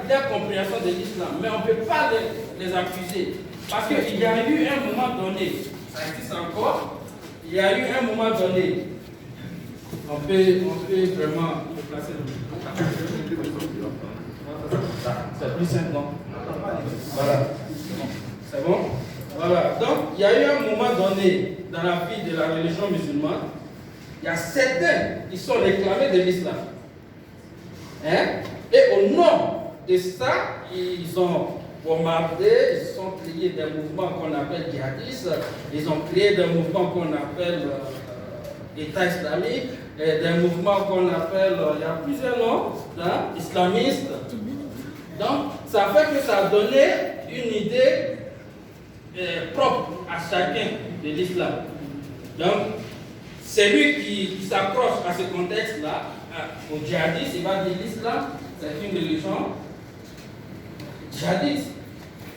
leur compréhension de l'islam, mais on ne peut pas les accuser. Parce qu'il y a eu un moment donné, ça existe encore, il y a eu un moment donné, on peut vraiment déplacer le c'est plus simple, non? Voilà. C'est bon? Voilà. Donc, il y a eu un moment donné dans la vie de la religion musulmane, il y a certains qui sont réclamés de l'islam. Hein? Et au nom de ça, ils ont bombardé, ils ont créé des mouvements qu'on appelle djihadistes, ils ont créé des mouvements qu'on appelle État islamique, et des mouvements qu'on appelle, il y a plusieurs noms, hein, islamistes. Donc, ça fait que ça a donné une idée propre à chacun de l'islam. Donc, celui qui s'accroche à ce contexte-là, au djihadisme, il va dire l'islam, c'est une religion djihadiste.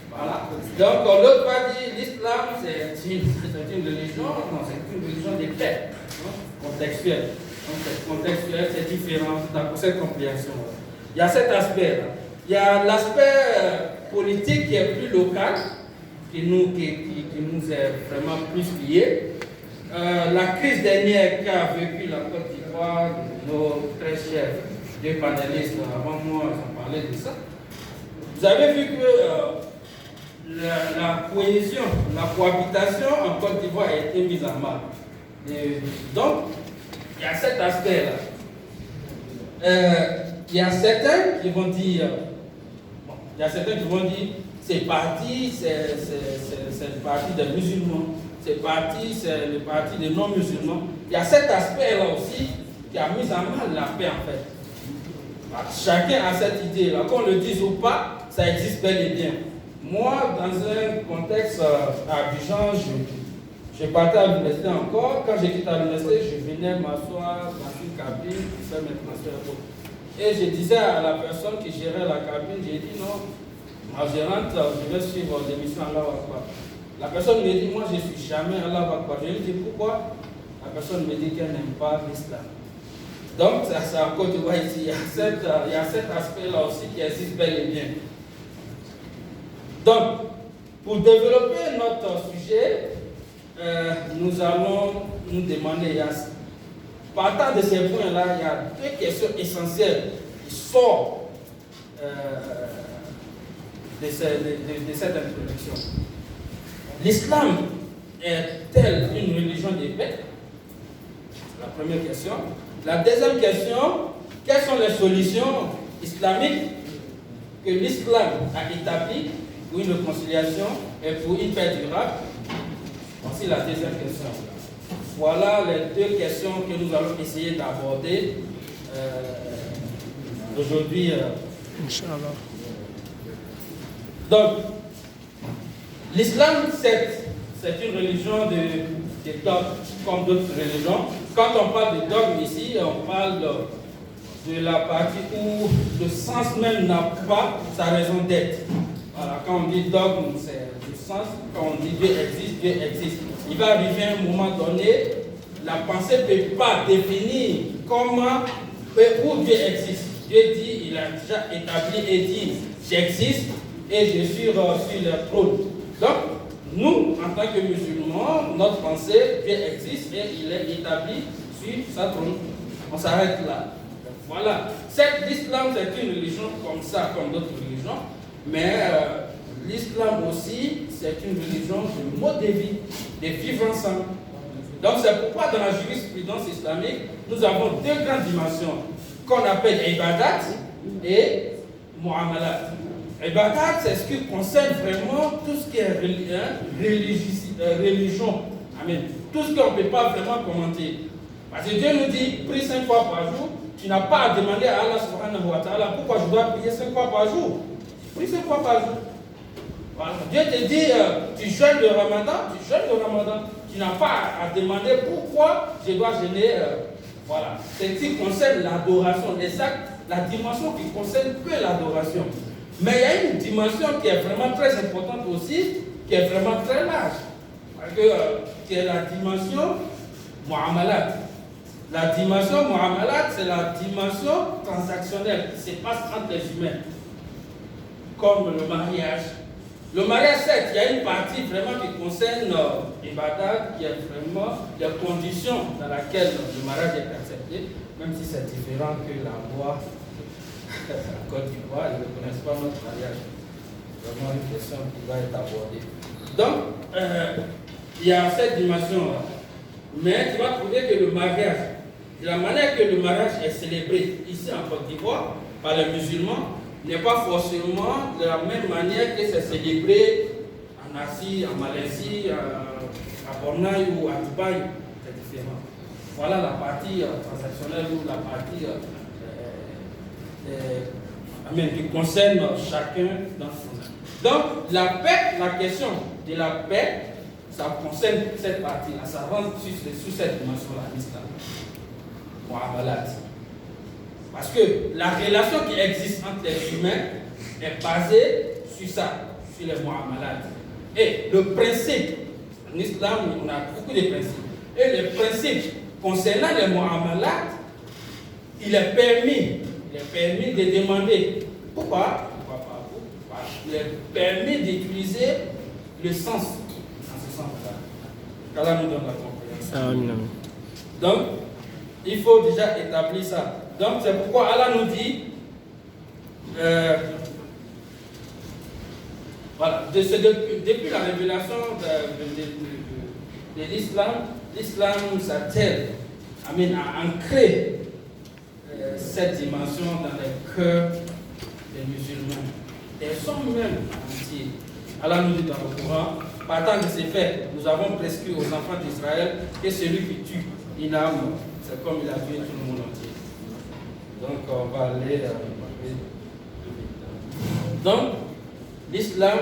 Voilà. Donc, l'autre va dire l'islam, c'est une religion, non, c'est une religion de paix, contextuelle. Donc, contextuel, c'est différent dans cette compréhension. Il y a cet aspect-là. Il y a l'aspect politique qui est plus local, qui nous est vraiment plus lié. La crise dernière qu'a vécu la Côte d'Ivoire, nos très chers deux panélistes avant moi, ils ont parlé de ça. Vous avez vu que la cohésion, la cohabitation en Côte d'Ivoire a été mise en mal. Donc, il y a cet aspect-là. Il y a certains qui vont dire, c'est parti, c'est le parti des musulmans, c'est le parti des non-musulmans. Il y a cet aspect-là aussi qui a mis en mal la paix en fait. Chacun a cette idée-là, qu'on le dise ou pas, ça existe bel et bien. Moi, dans un contexte à Abidjan, je partais à l'université encore. Quand j'ai quitté l'université, je venais m'asseoir dans une cabine, faire mes transferts. Et je disais à la personne qui gérait la cabine, j'ai dit non, ma gérante, je vais suivre l'émission Allah Akbar. La personne me dit, moi je ne suis jamais Allah Akbar. Je lui dis pourquoi? La personne me dit qu'elle n'aime pas l'islam. Donc, c'est en Côte d'Ivoire ici, il y a cet aspect-là aussi qui existe bel et bien. Donc, pour développer notre sujet, nous allons nous demander, partant de ces points-là, il y a deux questions essentielles qui sortent de cette introduction. L'islam est-elle une religion de paix? La première question. La deuxième question, quelles sont les solutions islamiques que l'islam a établies pour une réconciliation et pour une paix durable? Voici la deuxième question. Voilà les deux questions que nous allons essayer d'aborder aujourd'hui. Inch'Allah. Donc, l'islam, c'est une religion de dogme, comme d'autres religions. Quand on parle de dogme ici, on parle de la partie où le sens même n'a pas sa raison d'être. Voilà, quand on dit dogme, c'est le sens. Quand on dit Dieu existe, Dieu existe. Il va arriver un moment donné, la pensée ne peut pas définir comment, où Dieu existe. Dieu dit, il a déjà établi et dit, j'existe et je suis sur le trône. Donc, nous, en tant que musulmans, notre pensée, Dieu existe et il est établi sur sa trône. On s'arrête là. Donc, voilà. L'islam, c'est une religion comme ça, comme d'autres religions, mais l'islam aussi, c'est une religion de mode de vie, de vivre ensemble. Donc, c'est pourquoi dans la jurisprudence islamique, nous avons deux grandes dimensions qu'on appelle ibadat et muamalat. Ibadat, c'est ce qui concerne vraiment tout ce qui est religion. Amen. Tout ce qu'on ne peut pas vraiment commenter. Parce que Dieu nous dit, prie 5 fois par jour. Tu n'as pas à demander à Allah subhanahu wa ta'ala pourquoi je dois prier 5 fois par jour. Prie 5 fois par jour. Voilà. Dieu te dit, tu jeûnes le ramadan, tu jeûnes le ramadan. Tu n'as pas à demander pourquoi je dois jeûner. Voilà. C'est ce qui concerne l'adoration, les actes, la dimension qui concerne que l'adoration. Mais il y a une dimension qui est vraiment très importante aussi, qui est vraiment très large, qui est la dimension muamalat. La dimension muamalat, c'est la dimension transactionnelle qui se passe entre les humains. comme le mariage. Le mariage, certes, il y a une partie vraiment qui concerne l'ibadat, qui est vraiment les conditions dans lesquelles le mariage est accepté, même si c'est différent que la loi en Côte d'Ivoire, ils ne reconnaissent pas notre mariage. C'est vraiment une question qui va être abordée. Donc, il y a cette dimension-là. Mais tu vas trouver que le mariage, de la manière que le mariage est célébré ici en Côte d'Ivoire par les musulmans, n'est pas forcément de la même manière que c'est célébré en Asie, en Malaisie, à Bornéo ou à Dubaï. C'est différent. Voilà la partie transactionnelle ou la partie qui concerne chacun dans son. Donc, la paix, la question de la paix, ça concerne cette partie-là, ça rentre sur cette dimension-là, l'islam. Muamalat. Parce que la relation qui existe entre les humains est basée sur ça, sur les muamalat. Et le principe, en islam, on a beaucoup de principes. Et le principe concernant les muamalat, il est permis de demander. Pourquoi? Il est permis d'utiliser le sens dans ce sens-là. Qu'Allah nous donne la compréhension. Donc, il faut déjà établir ça. Donc, c'est pourquoi Allah nous dit, voilà, depuis la révélation de l'islam, l'islam s'attelle à ancrer cette dimension dans les cœurs des musulmans. Elles sont même entiers. Allah nous dit dans le Coran, partant de ces faits, nous avons prescrit aux enfants d'Israël que celui qui tue une âme, c'est comme il a tué tout le monde entier. Donc on va aller. Donc, l'islam,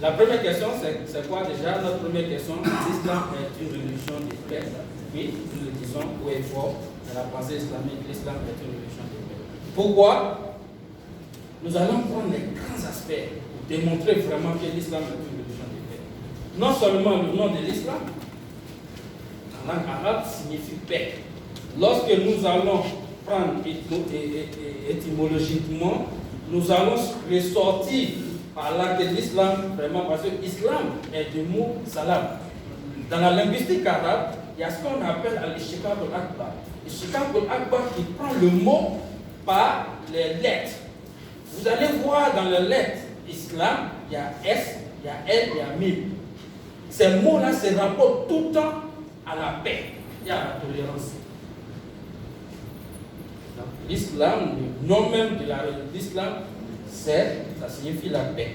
la première question, c'est quoi déjà? Notre première question, l'islam est une religion de paix. Oui, nous le disons haut et fort, dans la pensée islamique, l'islam est une religion de paix. Pourquoi? Nous allons prendre les grands aspects pour démontrer vraiment que l'islam est une religion de paix. Non seulement le nom de l'islam, en langue arabe, signifie paix. Lorsque nous allons prendre étymologiquement, nous allons ressortir par là que l'islam, vraiment, parce que l'islam est du mot salam. Dans la linguistique arabe, il y a ce qu'on appelle al-ishtiqaq al-akbar. L'ishtiqaq al-akbar qui prend le mot par les lettres. Vous allez voir dans les lettres islam, il y a S, il y a L, il y a Mim. Ces mots-là se rapportent tout le temps à la paix et à la tolérance. L'islam, le nom même de l'islam, ça signifie la paix.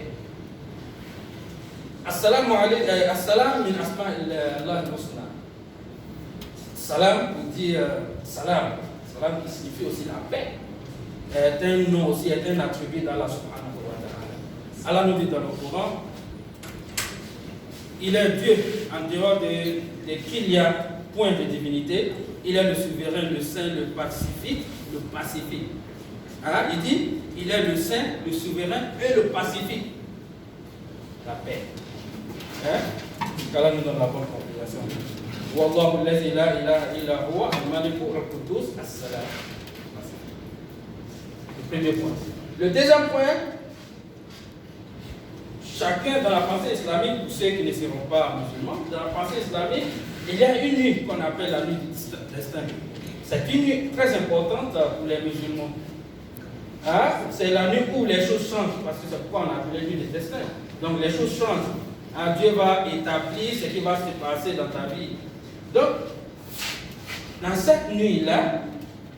Assalamu alaykum, assalam min asma' Allah al-husna. Salam pour dire salam. Salam qui signifie aussi la paix. Est un nom aussi, est un attribut d'Allah subhanahu wa ta'ala. Allah nous dit dans le Coran, il est Dieu en dehors de qui il y a point de divinité. Il est le souverain, le saint, le pacifique. Il dit, il est le saint, le souverain et le pacifique. La paix. Qu'Allah nous donne la bonne compréhension. Wallahu allazi la ilaha illa huwa al-maliku al-quddus as-salam. Le premier point. Le deuxième point, chacun dans la pensée islamique, pour ceux qui ne seront pas musulmans, dans la pensée islamique, il y a une nuit qu'on appelle la nuit du destin. C'est une nuit très importante pour les musulmans. C'est la nuit où les choses changent, parce que c'est pourquoi on appelle la nuit du destin. Donc les choses changent. Dieu va établir ce qui va se passer dans ta vie. Donc, dans cette nuit-là,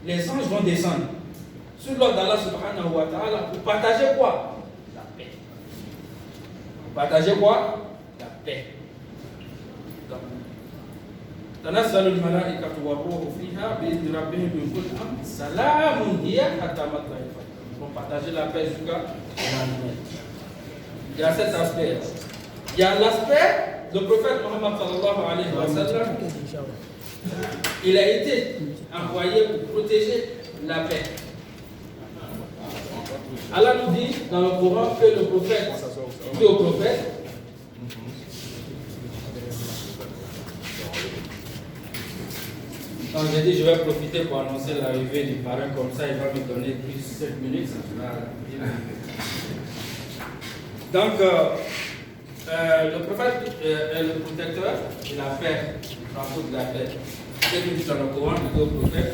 les anges vont descendre sur l'ordre d'Allah subhanahu wa ta'ala pour partager quoi? La paix. Pour partager quoi? La paix. تنزل الملائكة والروح فيها بإذن ربهم من كل أمر سلام هي حتى مطلع الفجر. Pour partager la paix jusqu'à la nuit. Il y a cet aspect. Il y a l'aspect, le prophète Mohammed sallallahu alayhi wa sallam, il a été envoyé pour protéger la paix. Allah nous dit dans le Coran que le prophète dit au prophète, Donc j'ai dit je vais profiter pour annoncer l'arrivée du parrain, comme ça il va me donner plus 7 minutes. Ça sera bien. Donc le prophète est le protecteur de la paix, le drapeau de la paix. C'est que nous dans le Coran, nous au prophète,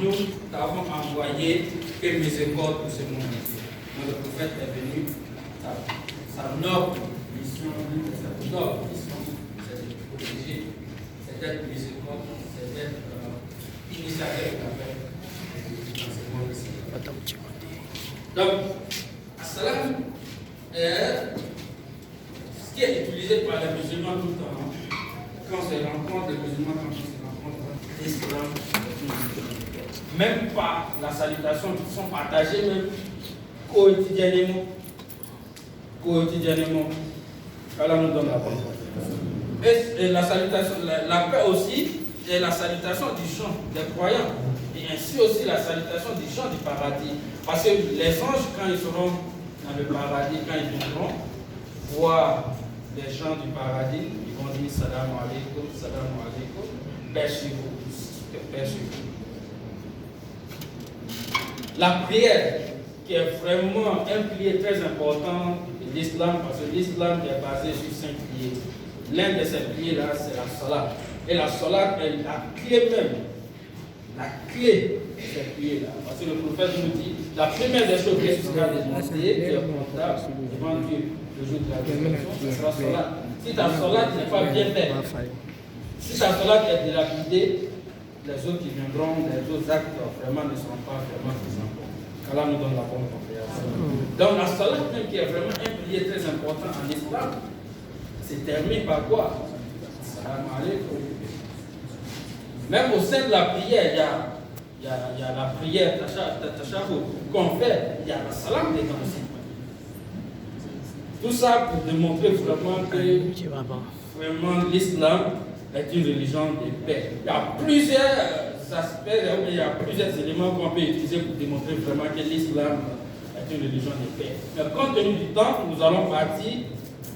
nous t'avons envoyé que miséricorde pour ce monde. Donc le prophète est venu, sa noble mission, c'est de protéger, c'est d'être miséricorde, c'est d'être initiateur de la paix dans ce monde ici. Donc, assalam est ce qui est utilisé par les musulmans tout le temps. Quand on se rencontre les musulmans, quand on se rencontre l'islam, même pas la salutation qui sont partagées même quotidiennement. Allah nous donne la paix. Et la salutation, la paix aussi est la salutation du chant des croyants. Et ainsi aussi la salutation du chant du paradis. Parce que les anges, quand ils seront dans le paradis, quand ils viendront voir les gens du paradis, ils vont dire salam alaikum, paix sur vous, paix sur vous. La prière, qui est vraiment un pilier très important de l'islam, parce que l'islam est basé sur 5 piliers. L'un de ces piliers-là, c'est la salat. Et la salat est la clé même. La clé de ces piliers-là. Parce que le prophète nous dit, la première des choses qui sera demandée, qui est comptable devant Dieu, le jour de la résurrection, ce sera salat. Si ta salat n'est pas bien faite, si ta salat est dilapidée, les autres qui viendront, les autres actes vraiment ne seront pas vraiment présents. Allah nous donne la bonne compréhension. Donc la salat même qui est vraiment un pilier très important en islam, c'est terminé par quoi? Salam alaikum. Même au sein de la prière, il y a la prière tashahhud qu'on fait, il y a la salam dedans aussi. Tout ça pour démontrer vraiment que vraiment l'islam est une religion de paix. Il y a plusieurs aspects, il y a plusieurs éléments qu'on peut utiliser pour démontrer vraiment que l'islam est une religion de paix. Mais compte tenu du temps, nous allons partir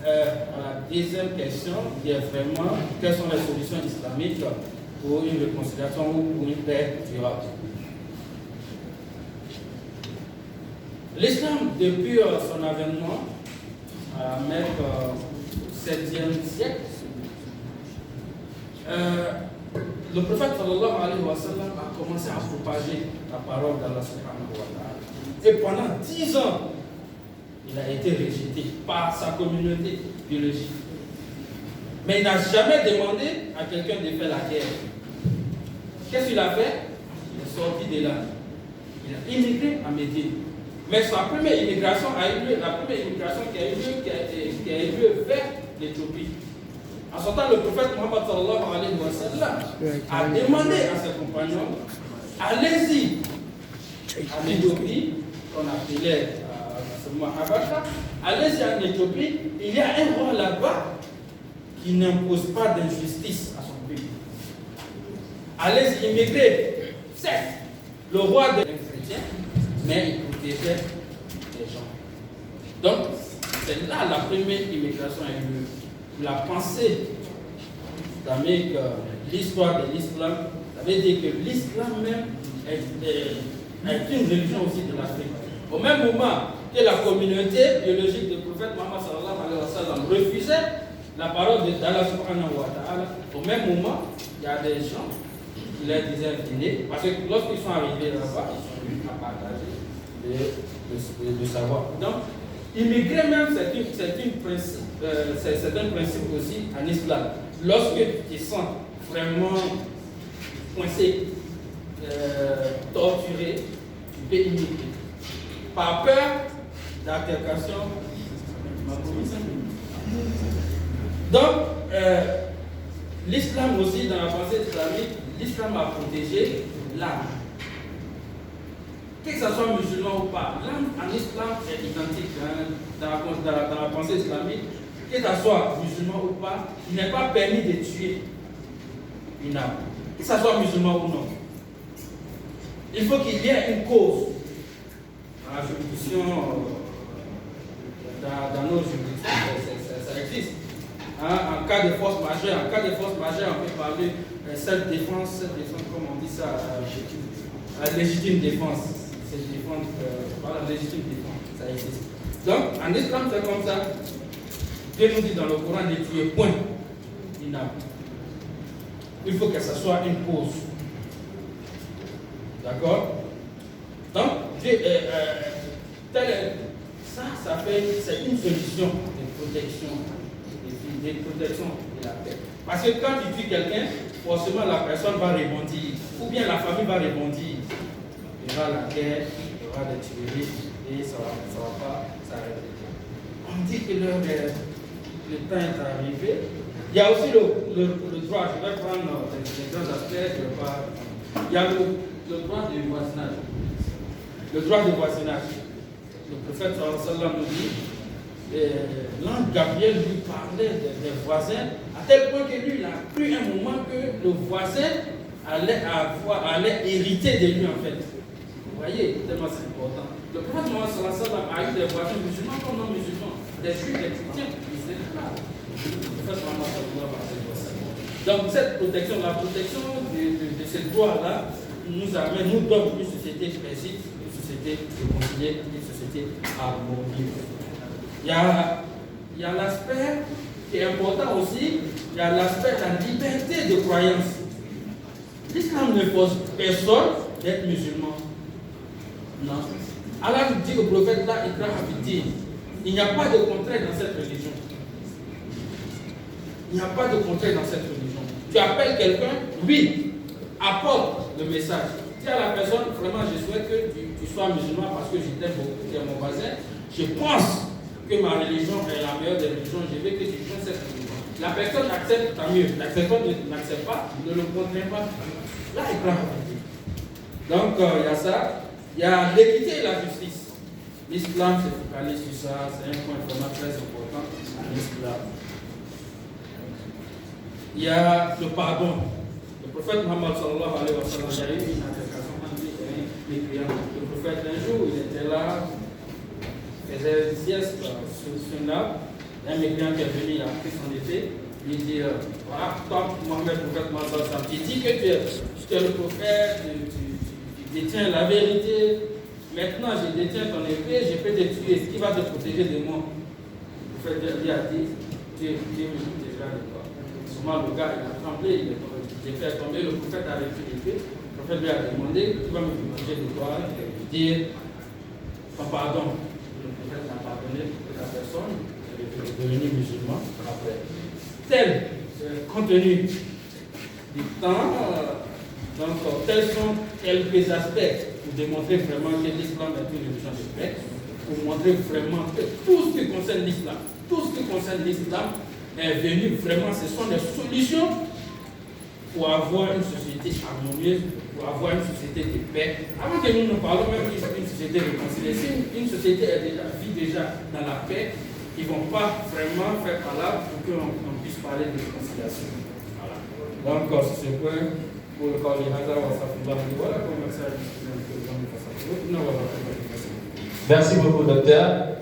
à la deuxième question, qui est vraiment quelles sont les solutions islamiques pour une réconciliation ou pour une paix durable. L'islam, depuis son avènement à la Mecque au 7e siècle, le prophète sallallahu alayhi wa sallam a commencé à propager la parole d'Allah subhanahu wa ta'ala. Et pendant 10 ans, il a été rejeté par sa communauté biologique. Mais il n'a jamais demandé à quelqu'un de faire la guerre. Qu'est-ce qu'il a fait? Il est sorti de là. Il a immigré à Médine. Mais sa première immigration a eu lieu, la première immigration qui a eu lieu vers l'Éthiopie. En sortant, le prophète Mohammed sallallahu alayhi wa sallam a demandé à ses compagnons, allez-y en Éthiopie, qu'on appelait Habasha, allez-y en Éthiopie, il y a un roi là-bas qui n'impose pas d'injustice à son pays. Allez-y immigrer. Certes, le roi est chrétien, mais il protégeait les gens. Donc, c'est là la première immigration a eu lieu. La pensée islamique, l'histoire de l'islam, ça veut dire que l'islam même est une religion aussi de l'Afrique. Au même moment que la communauté biologique du prophète Mohammed sallallahu alayhi wa sallam refusait la parole d'Allah subhanahu wa ta'ala, au même moment, il y a des gens qui leur disaient venez, parce que lorsqu'ils sont arrivés là-bas, ils sont venus à partager le savoir. Donc, immigrer même, c'est un principe aussi en islam. Lorsque tu te sens vraiment coincé, torturé, tu peux immigrer. Par peur d'altercation. Donc, l'islam aussi, dans la pensée islamique, l'islam a protégé l'âme. Que ce soit musulman ou pas, l'âme en islam est identique dans la pensée islamique. Que ce soit musulman ou pas, il n'est pas permis de tuer une âme. Que ce soit musulman ou non. Il faut qu'il y ait une cause dans la juridiction, dans nos juridictions, ça existe. Hein, en cas de force majeure, on peut parler self-défense, comme on dit ça, légitime défense. C'est défense, voilà, légitime défense, ça existe. Donc, en islam, c'est comme ça. Dieu nous dit dans le Coran ne tuer point d'inapte. Il faut que ça soit une cause. D'accord? Donc, c'est une solution de protection, de la paix. Parce que quand tu tues quelqu'un, forcément la personne va rebondir, ou bien la famille va rebondir. Il y aura la guerre, il y aura des tueries, et ça ne va pas s'arrêter. On dit que le temps est arrivé. Il y a aussi le droit, je vais prendre les grands aspects, il y a le droit du voisinage. Le droit du voisinage. Le prophète sallallahu nous dit, l'ange Gabriel lui parlait des voisins, à tel point que lui, il a cru un moment que le voisin allait hériter de lui en fait. Vous voyez, tellement c'est important. Le prophète sallallahu a eu des voisins musulmans comme non musulmans, des juifs, des chrétiens, ils étaient là. Donc cette protection, la protection de ces droits-là nous amène, nous donne une société paisible, une société réconciliée, une société harmonieuse. Il y a l'aspect qui est important aussi, il y a l'aspect de la liberté de croyance. L'islam ne force personne d'être musulman. Non. Allah nous dit au prophète là, il n'y a pas de contraire dans cette religion. Il n'y a pas de contraire dans cette religion. Tu appelles quelqu'un, oui, apporte le message. Dis à la personne, vraiment, je souhaite que tu sois musulman parce que je t'aime beaucoup, tu es mon voisin. Je pense que ma religion est la meilleure des religions, je veux que tu prennes cette religion. La personne accepte, tant mieux. La personne n'accepte pas, ne le contraint pas. Là, il prend. Donc, il y a ça. Il y a l'équité et la justice. L'islam se focalise sur ça, c'est un point vraiment très important en islam. Il y a le pardon. Le prophète Muhammad sallallahu alayhi wa sallam, il y a eu une altercation entre les clients. Le prophète, un jour, il était là, il faisait une sieste sur une arbre. Un mécréant qui est venu, il a pris son épée. Il dit, voilà, toi, Mohamed, le prophète Muhammad sallallahu alayhi wa sallam, tu dis que tu es le prophète, tu détiens la vérité. Maintenant, je détiens ton épée, je peux te tuer. Qui va te protéger de moi? Le prophète lui a dit, Dieu me protégera de toi. Souvent, le gars, il a tremblé, il est fait tomber, le prophète a reçu l'épée. Le prophète lui a demandé, tu vas me protéger de toi, dire ton pardon. Le prophète a pardonné la personne, elle est devenue musulman après. Tel contenu du temps, donc tels sont quelques aspects pour démontrer vraiment que l'islam est une religion de paix, pour montrer vraiment que tout ce qui concerne l'islam, est venu vraiment, ce sont des solutions pour avoir une société harmonieuse, pour avoir une société de paix. Avant que nous ne parlons même d'une société réconciliée, si une société vit déjà dans la paix, ils ne vont pas vraiment faire palabre pour qu'on puisse parler de réconciliation. Voilà. Donc, sur ce point, pour le cas de Hazar, voilà comment ça a été. Merci beaucoup, docteur.